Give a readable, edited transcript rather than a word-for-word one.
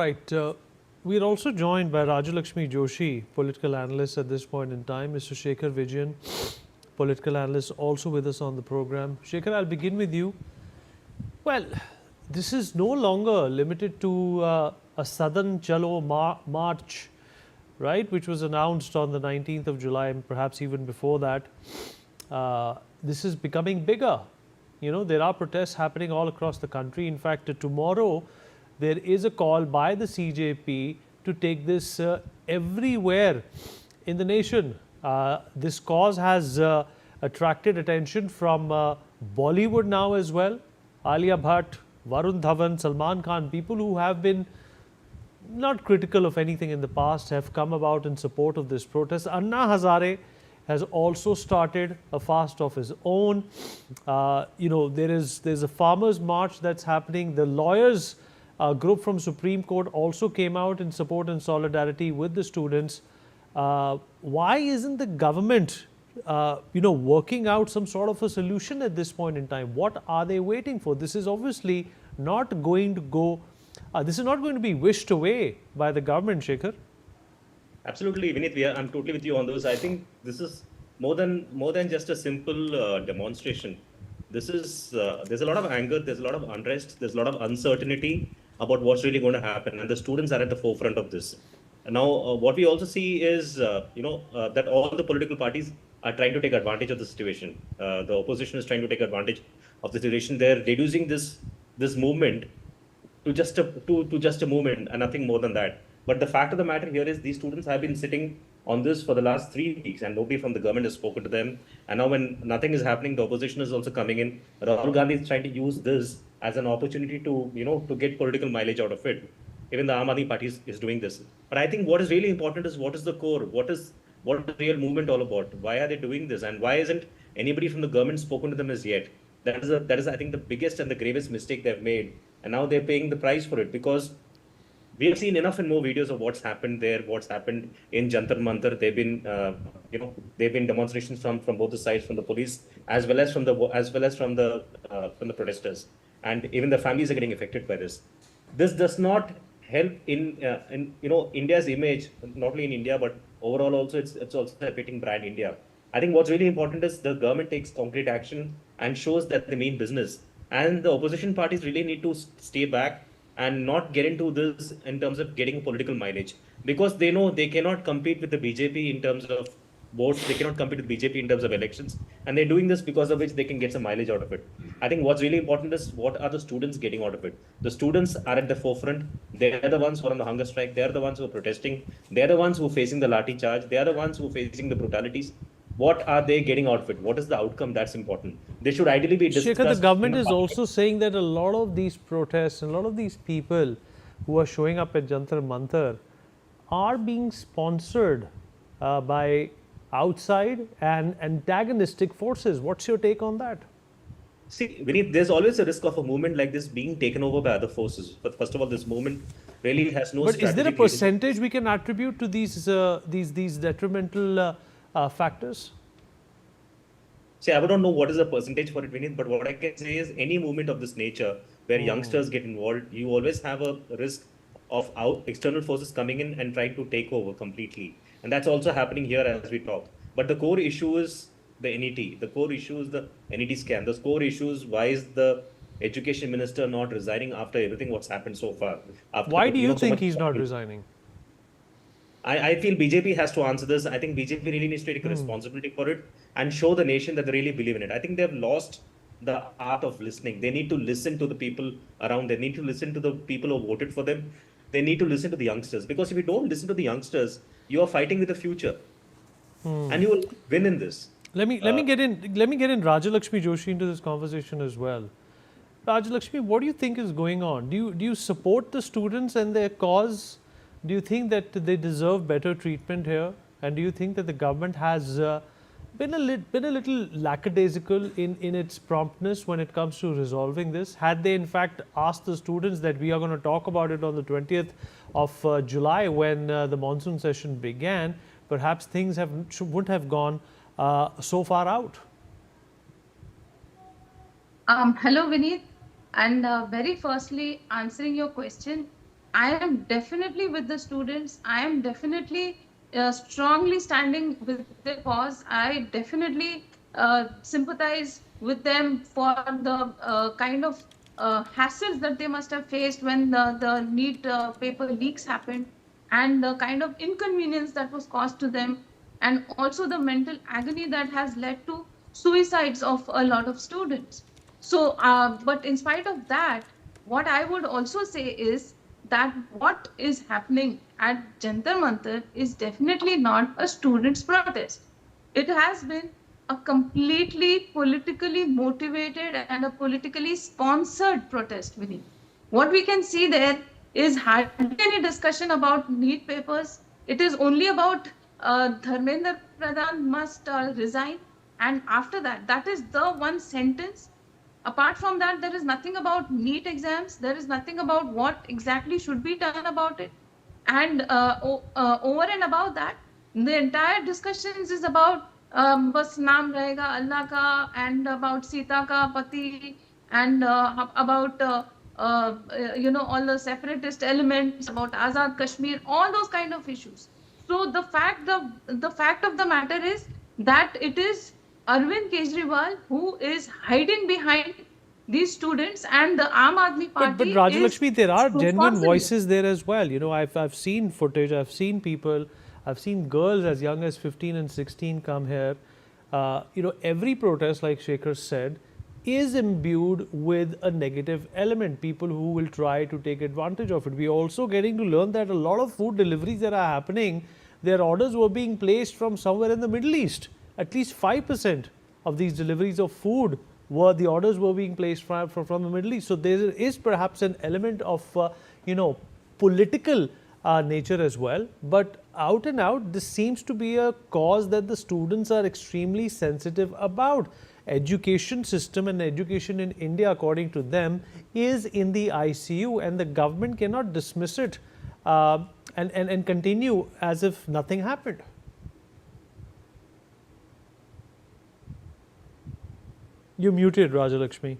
Right. We're also joined by Lakshmi Joshi, political analyst at this point in time. Mr. Shekhar Vijan, political analyst, also with us on the program. Shekhar, I'll begin with you. Well, this is no longer limited to a Southern Chalo march, right, which was announced on the 19th of July and perhaps even before that. This is becoming bigger. You know, there are protests happening all across the country. In fact, tomorrow there is a call by the CJP to take this everywhere in the nation. This cause has attracted attention from Bollywood now as well. Alia Bhatt, Varun Dhawan, Salman Khan, people who have been not critical of anything in the past have come about in support of this protest. Anna Hazare has also started a fast of his own. There's a farmers march that's happening. The lawyers group from Supreme Court also came out in support and solidarity with the students. Why isn't the government, working out some sort of a solution at this point in time? What are they waiting for? This is obviously not going to go. This is not going to be wished away by the government, Shekhar. Absolutely, Vinit. I'm totally with you on those. I think this is more than just a simple demonstration. This is there's a lot of anger, there's a lot of unrest, there's a lot of uncertainty about what's really going to happen, and the students are at the forefront of this. And now, what we also see is, that all the political parties are trying to take advantage of the situation. The opposition is trying to take advantage of the situation. They're reducing this movement to just a movement and nothing more than that. But the fact of the matter here is these students have been sitting on this for the last 3 weeks and nobody from the government has spoken to them. And now when nothing is happening, the opposition is also coming in. Rahul Gandhi is trying to use this as an opportunity to get political mileage out of it. Even the Aam Aadmi Party is doing this. But I think what is really important is what is the core? What is the real movement all about? Why are they doing this? And why isn't anybody from the government spoken to them as yet? That is I think the biggest and the gravest mistake they've made. And now they're paying the price for it because we have seen enough and more videos of what's happened there, what's happened in Jantar Mantar. They've been demonstrations from both the sides, from the police as well as from the protesters, and even the families are getting affected by this. This does not help in India's image, not only in India but overall also. It's also affecting brand India. I think what's really important is the government takes concrete action and shows that they mean business, and the opposition parties really need to stay back and not get into this in terms of getting political mileage, because they know they cannot compete with the BJP in terms of votes, they cannot compete with BJP in terms of elections, and they're doing this because of which they can get some mileage out of it. I think what's really important is what are the students getting out of it. The students are at the forefront. They're the ones who are on the hunger strike. They're the ones who are protesting. They're the ones who are facing the lathi charge. They're the ones who are facing the brutalities. What are they getting out of it? What is the outcome? That's important. They should ideally be discussed. Shekhar, the government is also saying that a lot of these protests and a lot of these people who are showing up at Jantar Mantar are being sponsored by outside and antagonistic forces. What's your take on that? See, Vineet, there's always a risk of a movement like this being taken over by other forces. But first of all, this movement really has no. But is there a percentage we can attribute to these detrimental factors? See, I don't know what is the percentage for it, Vineet, but what I can say is any movement of this nature where youngsters get involved, you always have a risk of external forces coming in and trying to take over completely. And that's also happening here as we talk. But the core issue is the NET. The core issue is the NET scam. The core issue is why is the education minister not resigning after everything what's happened so far? Why do you think he's not resigning? I feel BJP has to answer this. I think BJP really needs to take responsibility for it and show the nation that they really believe in it. I think they've lost the art of listening. They need to listen to the people around. They need to listen to the people who voted for them. They need to listen to the youngsters, because if you don't listen to the youngsters, you are fighting with the future, and you will win in this. Let me get in Lakshmi Joshi into this conversation as well. Lakshmi, what do you think is going on? Do you support the students and their cause? Do you think that they deserve better treatment here? And do you think that the government has been a little lackadaisical in its promptness when it comes to resolving this? Had they in fact asked the students that we are going to talk about it on the 20th of July when the monsoon session began, perhaps things wouldn't have gone so far out. Hello, Vineet. And very firstly, answering your question, I am definitely with the students. I am definitely strongly standing with the cause. I definitely sympathize with them for the kind of hassles that they must have faced when the NEET paper leaks happened, and the kind of inconvenience that was caused to them, and also the mental agony that has led to suicides of a lot of students. So, but in spite of that, what I would also say is that what is happening at Jantar Mantar is definitely not a students' protest. It has been a completely politically motivated and a politically sponsored protest, Vinny. What we can see there is hardly any discussion about NEET papers. It is only about Dharmendra Pradhan must resign. And after that, that is the one sentence. Apart from that, there is nothing about NEET exams. There is nothing about what exactly should be done about it. And over and above that, the entire discussions is about bas naam rahega Allah ka, and about Sita ka pati, and about all the separatist elements, about Azad Kashmir, all those kind of issues. So the fact of the matter is that it is Arvind Kejriwal who is hiding behind these students, and the Aam Aadmi But Party is Rajalakshmi, there are genuine sponsoring it. voices there as well. I've seen footage, I've seen people, I've seen girls as young as 15 and 16 come here. Every protest, like Shekhar said, is imbued with a negative element. People who will try to take advantage of it. We're also getting to learn that a lot of food deliveries that are happening, their orders were being placed from somewhere in the Middle East. At least 5% of these deliveries of food the orders were being placed from the Middle East. So there is perhaps an element of political nature as well. But out and out, this seems to be a cause that the students are extremely sensitive about. Education system and education in India, according to them, is in the ICU, and the government cannot dismiss it and continue as if nothing happened. You're muted, Rajalakshmi.